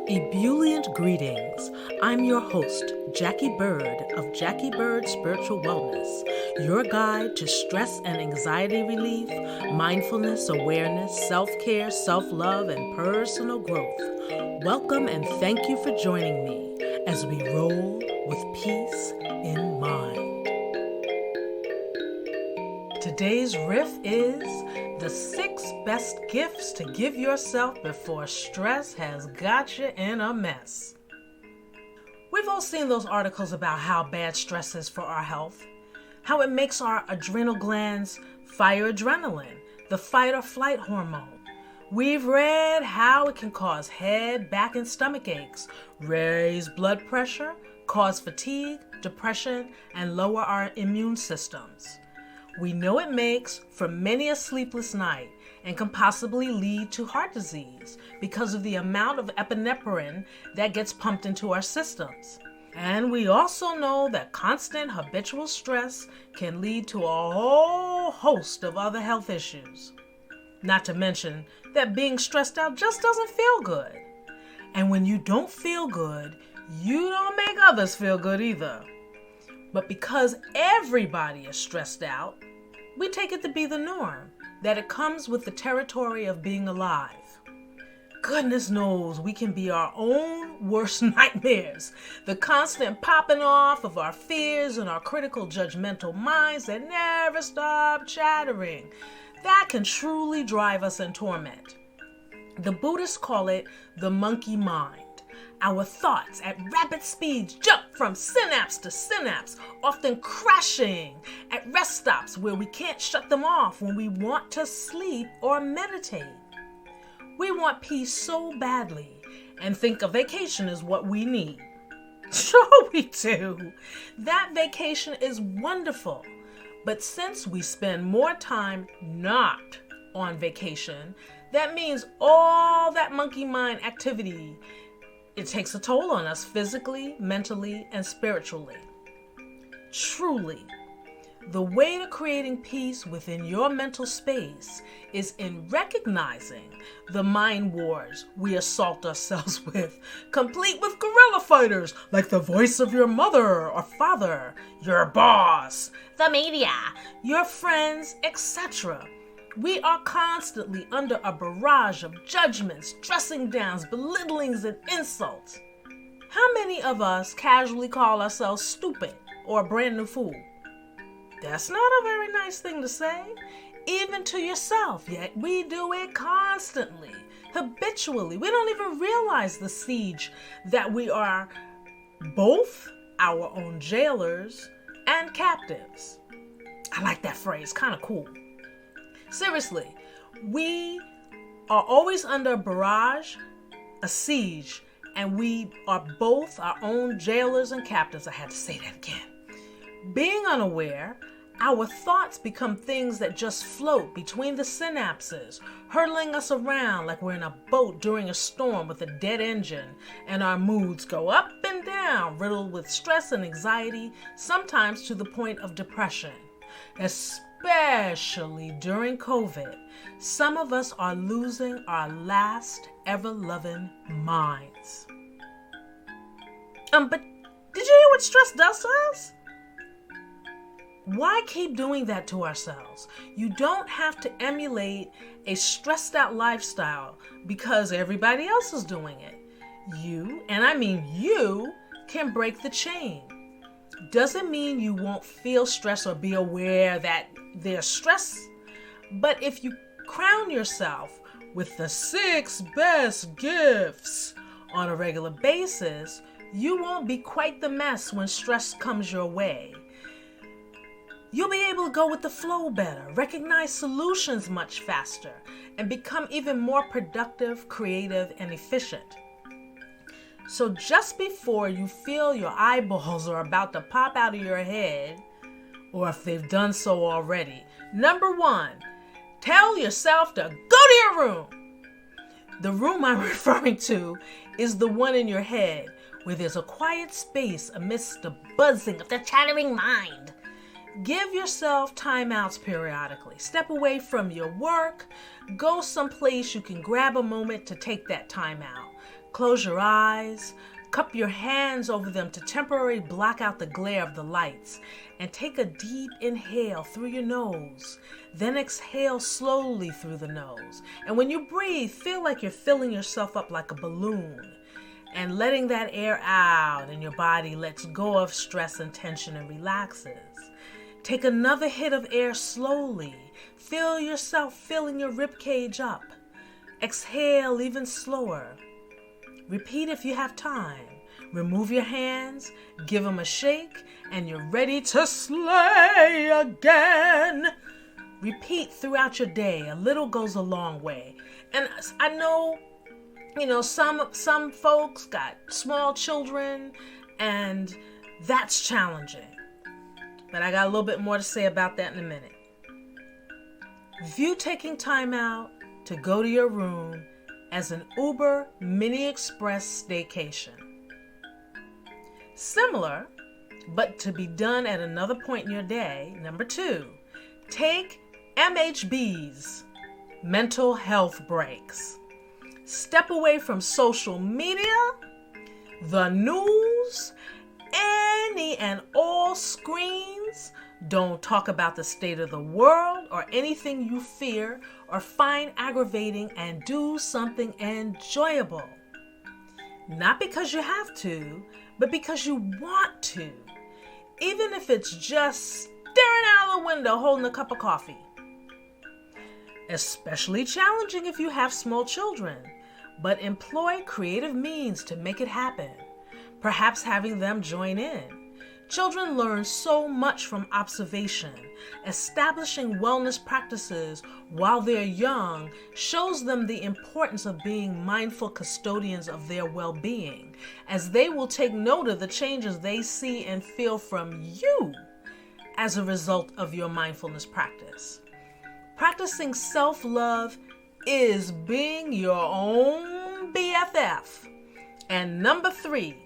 Ebullient greetings. I'm your host, Jacquie Bird of Jacquie Bird Spiritual Wellness, your guide to stress and anxiety relief, mindfulness, awareness, self-care, self-love, and personal growth. Welcome and thank you for joining me as we roll with peace in mind. Today's riff is the 6 best gifts to give yourself before stress has got you in a mess. We've all seen those articles about how bad stress is for our health, how it makes our adrenal glands fire adrenaline, the fight or flight hormone. We've read how it can cause head, back, and stomach aches, raise blood pressure, cause fatigue, depression, and lower our immune systems. We know it makes for many a sleepless night and can possibly lead to heart disease because of the amount of epinephrine that gets pumped into our systems. And we also know that constant habitual stress can lead to a whole host of other health issues. Not to mention that being stressed out just doesn't feel good. And when you don't feel good, you don't make others feel good either. But because everybody is stressed out, we take it to be the norm, that it comes with the territory of being alive. Goodness knows we can be our own worst nightmares, the constant popping off of our fears and our critical judgmental minds that never stop chattering. That can truly drive us in torment. The Buddhists call it the monkey mind. Our thoughts at rapid speeds jump from synapse to synapse, often crashing at rest stops where we can't shut them off when we want to sleep or meditate. We want peace so badly and think a vacation is what we need. Sure we do. That vacation is wonderful. But since we spend more time not on vacation, that means all that monkey mind activity, it takes a toll on us physically, mentally, and spiritually. Truly, the way to creating peace within your mental space is in recognizing the mind wars we assault ourselves with, complete with guerrilla fighters like the voice of your mother or father, your boss, the media, your friends, etc. We are constantly under a barrage of judgments, dressing downs, belittlings, and insults. How many of us casually call ourselves stupid or a brand new fool? That's not a very nice thing to say, even to yourself, yet we do it constantly, habitually. We don't even realize the siege that we are both our own jailers and captives. I like that phrase, kind of cool. Seriously, we are always under a barrage, a siege, and we are both our own jailers and captives. I had to say that again. Being unaware, our thoughts become things that just float between the synapses, hurtling us around like we're in a boat during a storm with a dead engine, and our moods go up and down, riddled with stress and anxiety, sometimes to the point of depression. Especially during COVID, some of us are losing our last ever-loving minds. But did you hear what stress does to us? Why keep doing that to ourselves? You don't have to emulate a stressed out lifestyle because everybody else is doing it. You, and I mean you, can break the chain. Doesn't mean you won't feel stress or be aware that there's stress. But if you crown yourself with the 6 best gifts on a regular basis, you won't be quite the mess when stress comes your way. You'll be able to go with the flow better, recognize solutions much faster, and become even more productive, creative, and efficient. So just before you feel your eyeballs are about to pop out of your head, or if they've done so already, number 1, tell yourself to go to your room. The room I'm referring to is the one in your head where there's a quiet space amidst the buzzing of the chattering mind. Give yourself timeouts periodically. Step away from your work. Go someplace you can grab a moment to take that time out. Close your eyes, cup your hands over them to temporarily block out the glare of the lights, and take a deep inhale through your nose. Then exhale slowly through the nose. And when you breathe, feel like you're filling yourself up like a balloon and letting that air out, and your body lets go of stress and tension and relaxes. Take another hit of air slowly. Feel yourself filling your rib cage up. Exhale even slower. Repeat if you have time. Remove your hands, give them a shake, and you're ready to slay again. Repeat throughout your day. A little goes a long way. And I know, some folks got small children, and that's challenging. But I got a little bit more to say about that in a minute. View taking time out to go to your room as an Uber Mini Express staycation. Similar, but to be done at another point in your day. Number 2, take MHBs, mental health breaks. Step away from social media, the news, any and all screens. Don't talk about the state of the world or anything you fear or find aggravating, and do something enjoyable. Not because you have to, but because you want to. Even if it's just staring out the window holding a cup of coffee. Especially challenging if you have small children, but employ creative means to make it happen. Perhaps having them join in. Children learn so much from observation. Establishing wellness practices while they're young shows them the importance of being mindful custodians of their well-being, as they will take note of the changes they see and feel from you as a result of your mindfulness practice. Practicing self-love is being your own BFF. And number 3,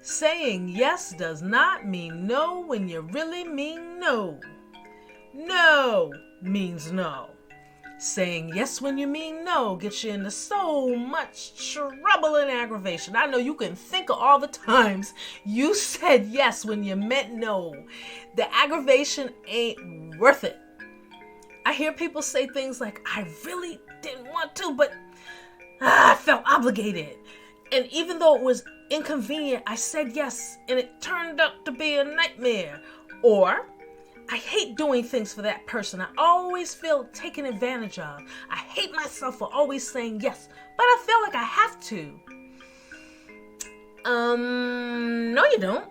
saying yes does not mean no when you really mean no. No means no. Saying yes when you mean no gets you into so much trouble and aggravation. I know you can think of all the times you said yes when you meant no. The aggravation ain't worth it. I hear people say things like, I really didn't want to, but I felt obligated. And even though it was inconvenient, I said yes, and it turned out to be a nightmare. Or, I hate doing things for that person. I always feel taken advantage of. I hate myself for always saying yes, but I feel like I have to. No you don't.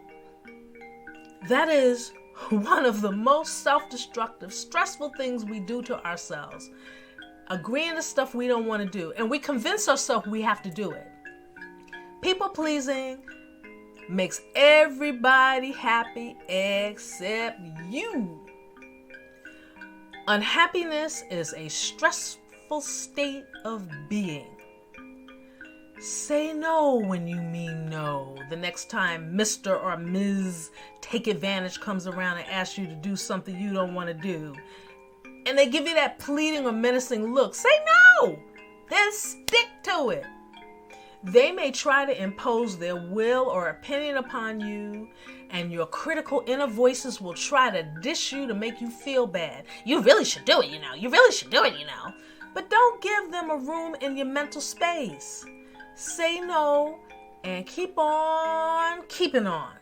That is one of the most self-destructive, stressful things we do to ourselves. Agreeing to stuff we don't want to do, and we convince ourselves we have to do it. People-pleasing makes everybody happy except you. Unhappiness is a stressful state of being. Say no when you mean no. The next time Mr. or Ms. Take Advantage comes around and asks you to do something you don't want to do, and they give you that pleading or menacing look, say no! Then stick to it. They may try to impose their will or opinion upon you, and your critical inner voices will try to dish you to make you feel bad. You really should do it, you know. You really should do it, you know. But don't give them a room in your mental space. Say no and keep on keeping on.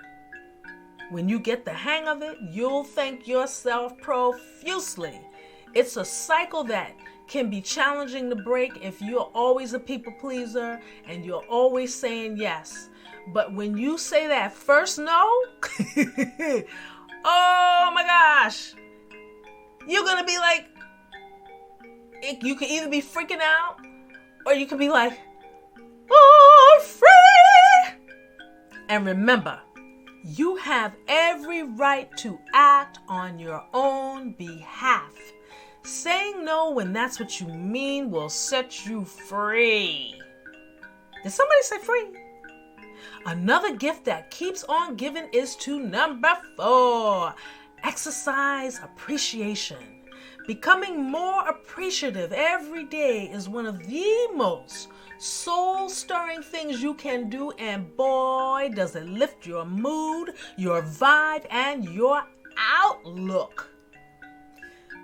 When you get the hang of it, you'll thank yourself profusely. It's a cycle that can be challenging to break if you're always a people pleaser and you're always saying yes. But when you say that first no, oh my gosh, you're gonna be like, you can either be freaking out or you can be like, oh, free. And remember, you have every right to act on your own behalf. Saying no when that's what you mean will set you free. Did somebody say free? Another gift that keeps on giving is to number 4. Exercise appreciation. Becoming more appreciative every day is one of the most soul-stirring things you can do, and boy, does it lift your mood, your vibe, and your outlook.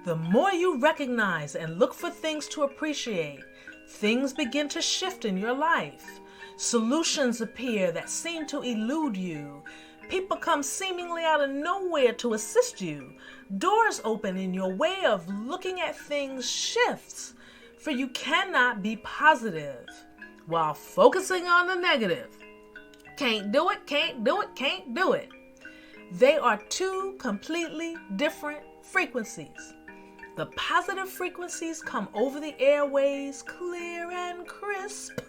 The more you recognize and look for things to appreciate, things begin to shift in your life. Solutions appear that seem to elude you. People come seemingly out of nowhere to assist you. Doors open and your way of looking at things shifts, for you cannot be positive while focusing on the negative. Can't do it, can't do it, can't do it. They are two completely different frequencies. The positive frequencies come over the airways clear and crisp,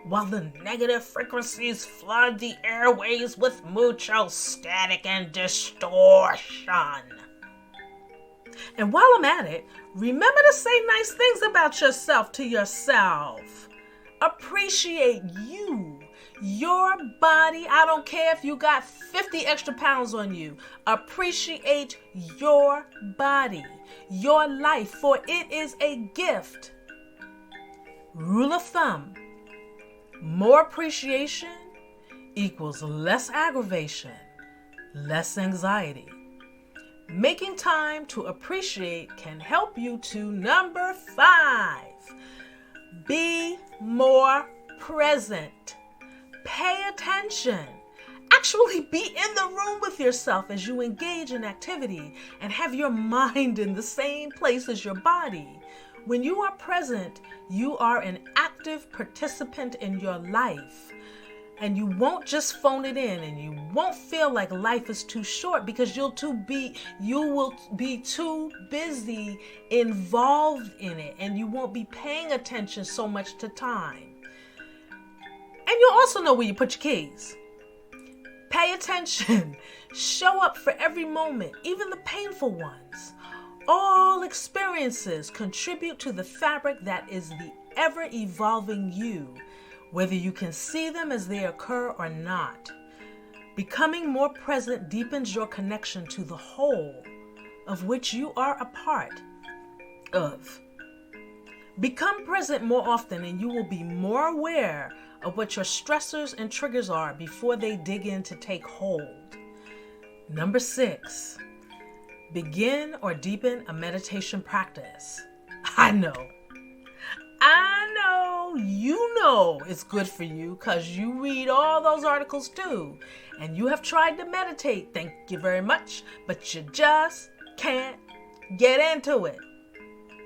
while the negative frequencies flood the airways with mucho static and distortion. And while I'm at it, remember to say nice things about yourself to yourself. Appreciate you, your body. I don't care if you got 50 extra pounds on you. Appreciate your body, your life, for it is a gift. Rule of thumb: more appreciation equals less aggravation, less anxiety. Making time to appreciate can help you to number 5. Be more present. Pay attention. Actually be in the room with yourself as you engage in activity and have your mind in the same place as your body. When you are present, you are an active participant in your life. And you won't just phone it in, and you won't feel like life is too short because you will be too busy involved in it, and you won't be paying attention so much to time. And you'll also know where you put your keys. Pay attention. Show up for every moment, even the painful ones. All experiences contribute to the fabric that is the ever-evolving you, whether you can see them as they occur or not. Becoming more present deepens your connection to the whole of which you are a part of. Become present more often and you will be more aware of what your stressors and triggers are before they dig in to take hold. Number 6, begin or deepen a meditation practice. I know you know it's good for you because you read all those articles too. And you have tried to meditate, thank you very much, but you just can't get into it.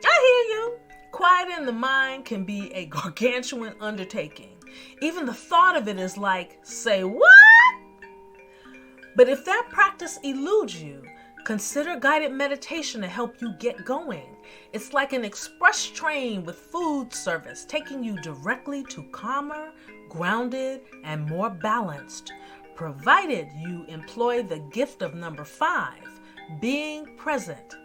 I hear you. Quieting the mind can be a gargantuan undertaking. Even the thought of it is like, say what? But if that practice eludes you, consider guided meditation to help you get going. It's like an express train with food service, taking you directly to calmer, grounded, and more balanced, provided you employ the gift of number 5, being present.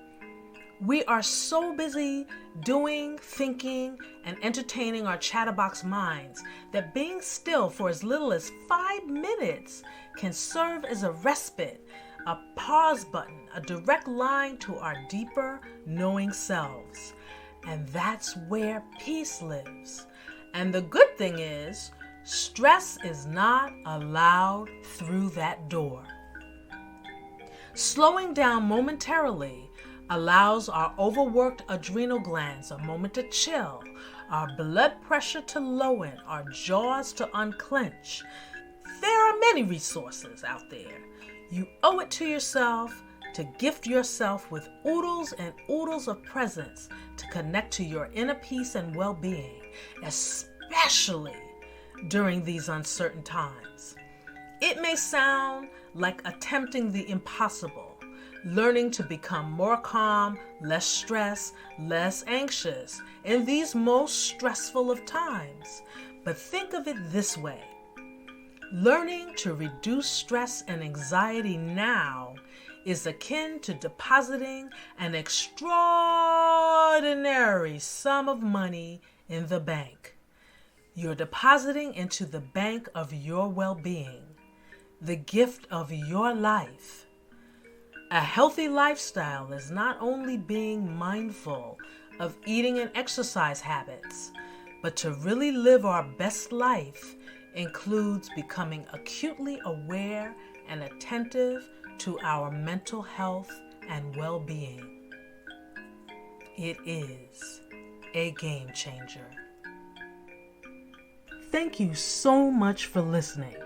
We are so busy doing, thinking, and entertaining our chatterbox minds that being still for as little as 5 minutes can serve as a respite, a pause button, a direct line to our deeper knowing selves. And that's where peace lives. And the good thing is, stress is not allowed through that door. Slowing down momentarily allows our overworked adrenal glands a moment to chill, our blood pressure to lower, our jaws to unclench. There are many resources out there. You owe it to yourself to gift yourself with oodles and oodles of presence to connect to your inner peace and well-being, especially during these uncertain times. It may sound like attempting the impossible, learning to become more calm, less stressed, less anxious in these most stressful of times. But think of it this way. Learning to reduce stress and anxiety now is akin to depositing an extraordinary sum of money in the bank. You're depositing into the bank of your well-being, the gift of your life. A healthy lifestyle is not only being mindful of eating and exercise habits, But to really live our best life includes becoming acutely aware and attentive to our mental health and well-being. It is a game changer. Thank you so much for listening.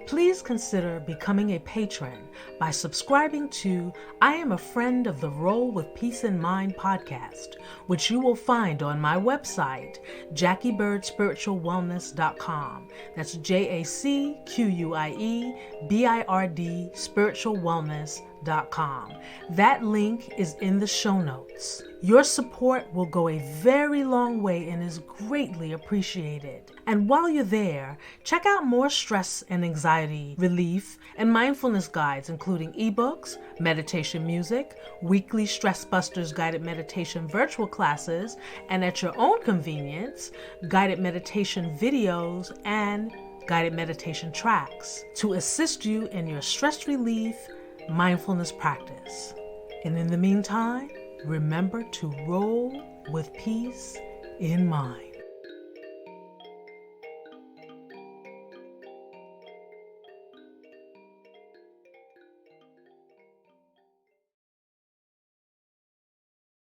Please consider becoming a patron by subscribing to I Am a Friend of the Roll with Peace in Mind podcast, which you will find on my website, JacquieBirdSpiritualWellness.com. That's JACQUIEBIRD spiritualwellness.com. That link is in the show notes. Your support will go a very long way and is greatly appreciated. And while you're there, check out more stress and anxiety relief and mindfulness guides, including ebooks, meditation music, weekly Stress Busters guided meditation virtual classes, and at your own convenience, guided meditation videos and guided meditation tracks to assist you in your stress relief mindfulness practice. And in the meantime, remember to roll with peace in mind.